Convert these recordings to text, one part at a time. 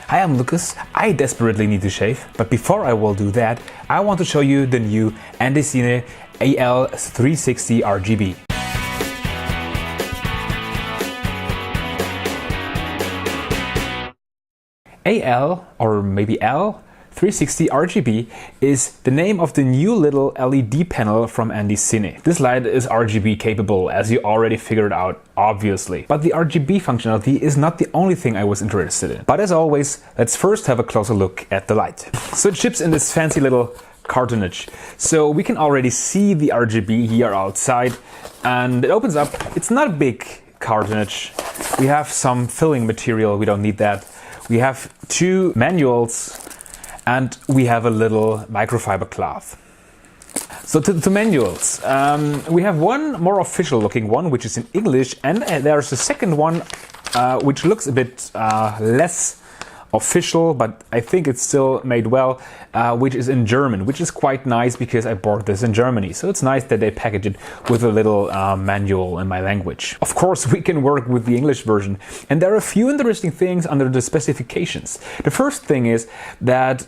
Hi, I'm Lucas. I desperately need to shave, but before I will do that, I want to show you the new Andycine AL-360RGB. AL, or maybe L360RGB, is the name of the new little LED panel from Andycine. This light is RGB capable, as you already figured out, obviously. But the RGB functionality is not the only thing I was interested in. But as always, let's first have a closer look at the light. So it ships in this fancy little cartonnage. So we can already see the RGB here outside, and it opens up. It's not a big cartonnage. We have some filling material, we don't need that. We have two manuals and we have a little microfiber cloth. So to manuals, we have one more official looking one, which is in English, and there's a second one which looks a bit less official, but I think it's still made well, which is in German, which is quite nice because I bought this in Germany. So it's nice that they package it with a little manual in my language. Of course, we can work with the English version, and there are a few interesting things under the specifications. The first thing is that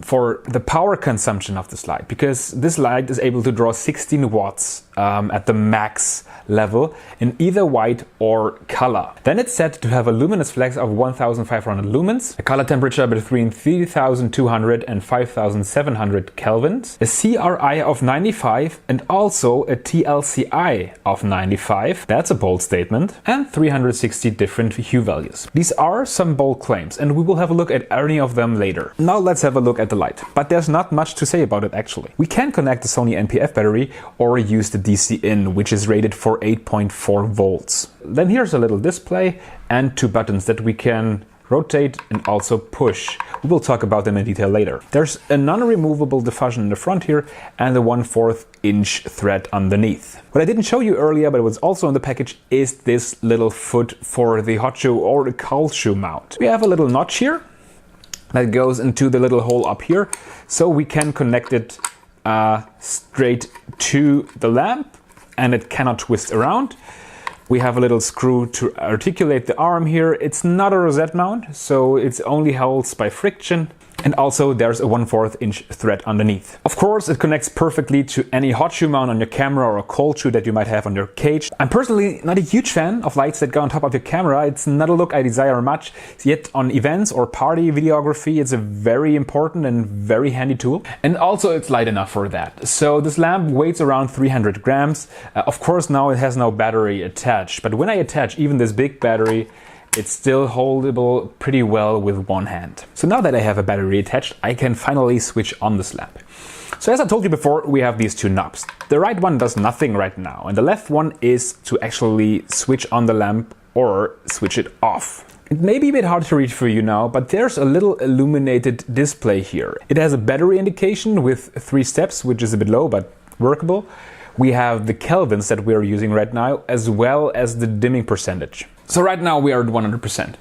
for the power consumption of this light, because this light is able to draw 16 watts at the max level in either white or color. Then it's set to have a luminous flex of 1500 lumens, a color temperature between 3200 and 5700 kelvins, a CRI of 95 and also a TLCI of 95, that's a bold statement, and 360 different hue values. These are some bold claims and we will have a look at any of them later. Now let's have a look at the light. But there's not much to say about it actually. We can connect the Sony NP-F battery or use the DC-in, which is rated for 8.4 volts. Then here's a little display and two buttons that we can rotate and also push. We will talk about them in detail later. There's a non-removable diffusion in the front here and a 1/4 inch thread underneath. What I didn't show you earlier, but it was also in the package, is this little foot for the hot shoe or the cold shoe mount. We have a little notch here that goes into the little hole up here, so we can connect it straight to the lamp and it cannot twist around. We have a little screw to articulate the arm here. It's not a rosette mount, so it only holds by friction. And also there's a 1/4 inch thread underneath. Of course, it connects perfectly to any hot shoe mount on your camera or a cold shoe that you might have on your cage. I'm personally not a huge fan of lights that go on top of your camera. It's not a look I desire much, yet on events or party videography, it's a very important and very handy tool. And also it's light enough for that. So this lamp weighs around 300 grams. Of course, now it has no battery attached, but when I attach even this big battery, it's still holdable pretty well with one hand. So now that I have a battery attached, I can finally switch on this lamp. So as I told you before, we have these two knobs. The right one does nothing right now, and the left one is to actually switch on the lamp or switch it off. It may be a bit hard to read for you now, but there's a little illuminated display here. It has a battery indication with 3 steps, which is a bit low, but workable. We have the kelvins that we're using right now, as well as the dimming percentage. So right now we are at 100%.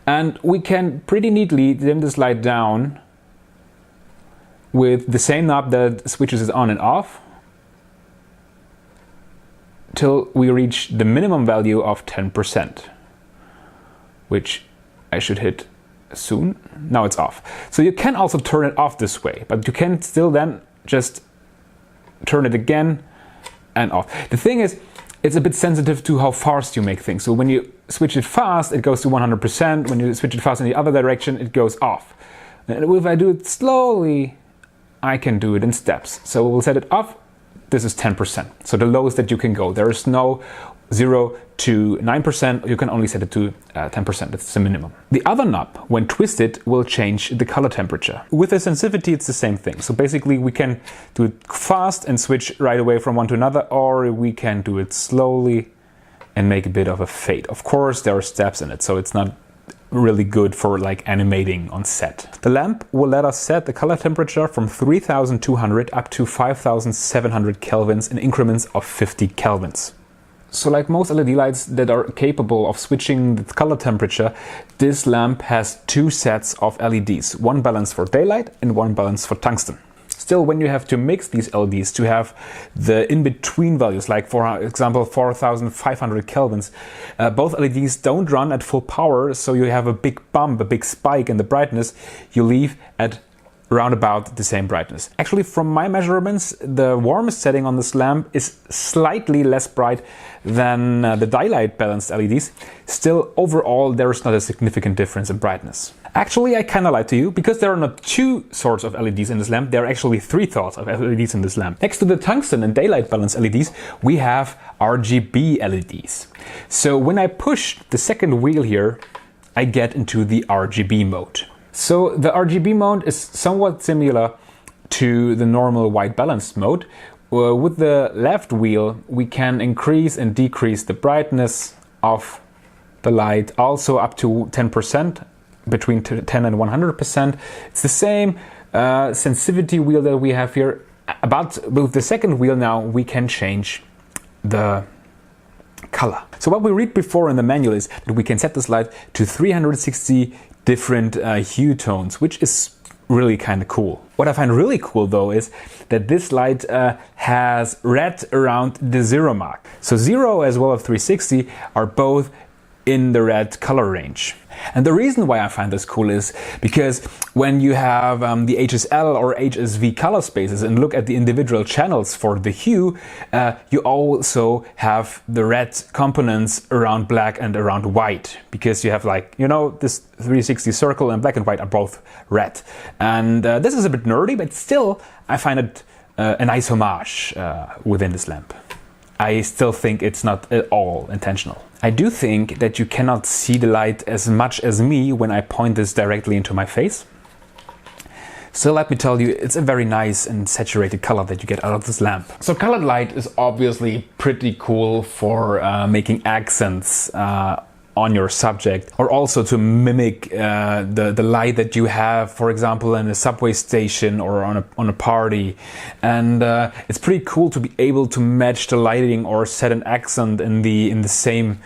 And we can pretty neatly dim this light down with the same knob that switches it on and off till we reach the minimum value of 10%, which I should hit soon. Now it's off. So you can also turn it off this way, but you can still then just turn it again and off. The thing is, it's a bit sensitive to how fast you make things. So when you switch it fast, it goes to 100%. When you switch it fast in the other direction, it goes off. And if I do it slowly, I can do it in steps. So we'll set it off. This is 10%. So the lowest that you can go. There is no 0 to 9%. You can only set it to 10%. That's the minimum. The other knob, when twisted, will change the color temperature. With the sensitivity, it's the same thing. So basically, we can do it fast and switch right away from one to another, or we can do it slowly and make a bit of a fade. Of course, there are steps in it, so it's not really good for like animating on set. The lamp will let us set the color temperature from 3200 up to 5700 kelvins in increments of 50 kelvins. So like most LED lights that are capable of switching the color temperature, this lamp has 2 sets of LEDs, one balanced for daylight and one balanced for tungsten. still, when you have to mix these LEDs to have the in-between values, like for example 4500 kelvins, both LEDs don't run at full power, so you have a big bump, a big spike in the brightness. You leave at around about the same brightness. Actually, from my measurements, the warmest setting on this lamp is slightly less bright than the daylight balanced LEDs. Still, overall, there is not a significant difference in brightness. Actually, I kinda lied to you, because there are not two sorts of LEDs in this lamp, there are actually three sorts of LEDs in this lamp. Next to the tungsten and daylight balanced LEDs, we have RGB LEDs. So when I push the second wheel here, I get into the RGB mode. So the RGB mode is somewhat similar to the normal white balanced mode. With the left wheel, we can increase and decrease the brightness of the light, also up to 10%, between 10 and 100%. It's the same sensitivity wheel that we have here, but with the second wheel now we can change the color. So what we read before in the manual is that we can set this light to 360 different hue tones, which is really kind of cool. What I find really cool though is that this light has red around the 0 mark. So 0 as well as 360 are both in the red color range. And the reason why I find this cool is because when you have the HSL or HSV color spaces and look at the individual channels for the hue, you also have the red components around black and around white, because you have, like, you know, this 360 circle and black and white are both red. And this is a bit nerdy, but still I find it a nice homage within this lamp. I still think it's not at all intentional. I do think that you cannot see the light as much as me when I point this directly into my face. So let me tell you, it's a very nice and saturated color that you get out of this lamp. So colored light is obviously pretty cool for making accents on your subject, or also to mimic the light that you have, for example, in a subway station or on a party. And it's pretty cool to be able to match the lighting or set an accent in the same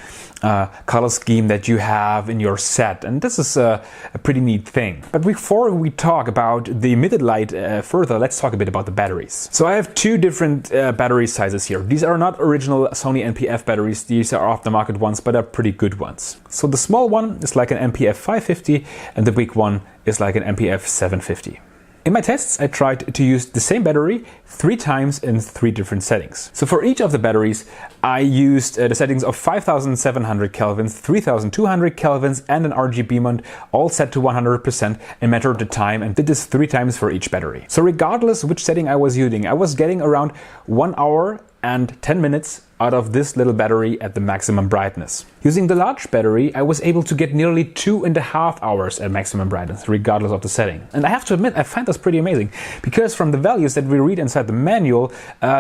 color scheme that you have in your set, and this is a pretty neat thing. But before we talk about the emitted light further, let's talk a bit about the batteries. So I have two different battery sizes here. These are not original Sony NP-F batteries, these are off-the-market ones, but are pretty good ones. So the small one is like an NP-F 550 and the big one is like an NP-F 750. In my tests, I tried to use the same battery 3 times in 3 different settings. So for each of the batteries, I used the settings of 5700 kelvins, 3200 kelvins and an Rgb mode, all set to 100%, and measured the time and did this 3 times for each battery. So regardless which setting I was using, I was getting around 1 hour and 10 minutes out of this little battery at the maximum brightness. Using the large battery, I was able to get nearly 2.5 hours at maximum brightness, regardless of the setting. And I have to admit, I find this pretty amazing, because from the values that we read inside the manual,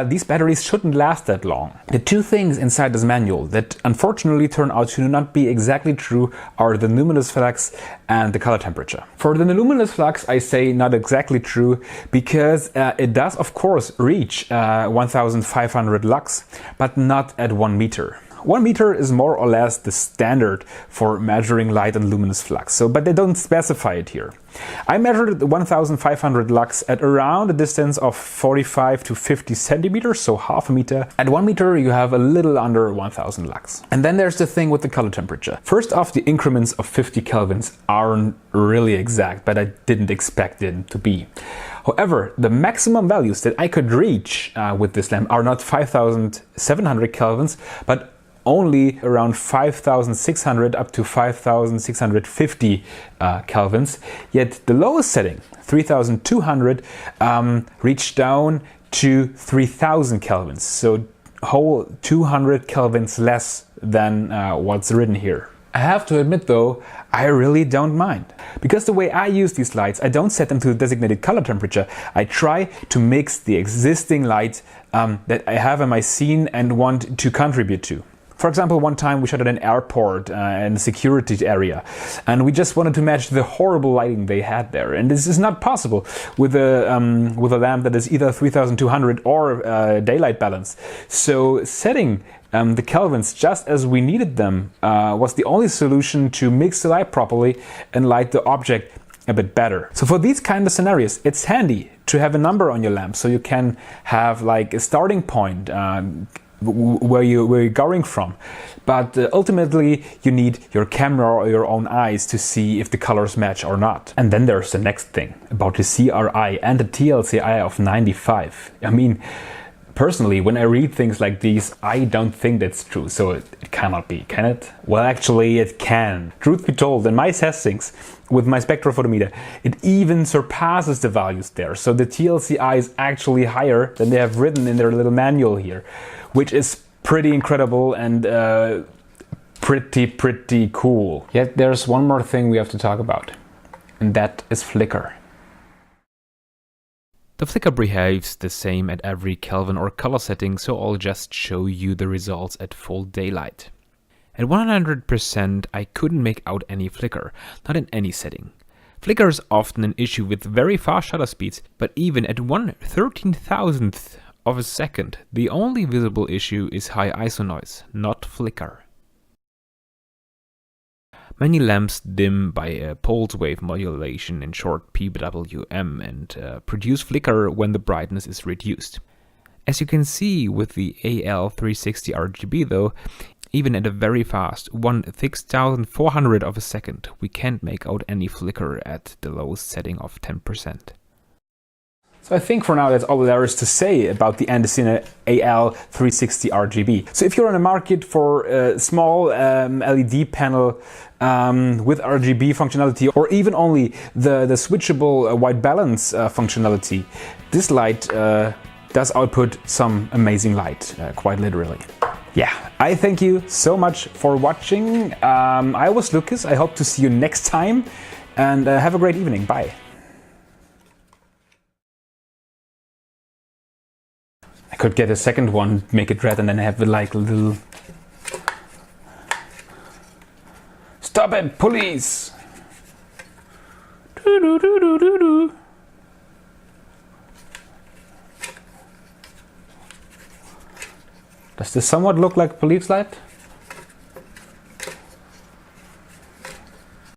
these batteries shouldn't last that long. The two things inside this manual that unfortunately turn out to not be exactly true are the luminous flux and the color temperature. For the luminous flux, I say not exactly true, because it does of course reach 1500 lux, but not at 1 meter. 1 meter is more or less the standard for measuring light and luminous flux, but they don't specify it here. I measured 1500 lux at around a distance of 45 to 50 centimeters, so half a meter. At 1 meter you have a little under 1000 lux. And then there's the thing with the color temperature. First off, the increments of 50 kelvins aren't really exact, but I didn't expect it to be. However, the maximum values that I could reach with this lamp are not 5700 kelvins, but only around 5600 up to 5650 kelvins. Yet the lowest setting, 3200, reached down to 3000 kelvins, so whole 200 kelvins less than what's written here. I have to admit though, I really don't mind. Because the way I use these lights, I don't set them to the designated color temperature. I try to mix the existing light that I have in my scene and want to contribute to. For example, one time we shot at an airport in a security area, and we just wanted to match the horrible lighting they had there. And this is not possible with a lamp that is either 3200 or daylight balance. So setting the kelvins just as we needed them was the only solution to mix the light properly and light the object a bit better. So for these kind of scenarios, it's handy to have a number on your lamp, so you can have like a starting point where you're going from. But ultimately you need your camera or your own eyes to see if the colors match or not. And then there's the next thing about the CRI and the TLCI of 95. I mean, personally, when I read things like these, I don't think that's true, so it cannot be, can it? Well, actually it can. Truth be told, in my testings with my spectrophotometer, it even surpasses the values there. So the TLCI is actually higher than they have written in their little manual here, which is pretty incredible and pretty cool. Yet there's one more thing we have to talk about, and that is flicker. The flicker behaves the same at every Kelvin or color setting, so I'll just show you the results at full daylight. At 100% I couldn't make out any flicker, not in any setting. Flicker is often an issue with very fast shutter speeds, but even at 1/13,000th of a second, the only visible issue is high ISO noise, not flicker. Many lamps dim by a pulse wave modulation, in short PWM, and produce flicker when the brightness is reduced. As you can see with the AL-360RGB though, even at a very fast 1/6400th of a second, we can't make out any flicker at the lowest setting of 10%. So I think for now that's all there is to say about the Andycine AL-360RGB. So if you're in the market for a small LED panel with RGB functionality, or even only the switchable white balance functionality, this light does output some amazing light, quite literally. Yeah, I thank you so much for watching. I was Lucas, I hope to see you next time, and have a great evening. Bye. I could get a second one, make it red, and then have like a little... Stop it, police! Doo-doo-doo-doo-doo-doo. Does this somewhat look like police light?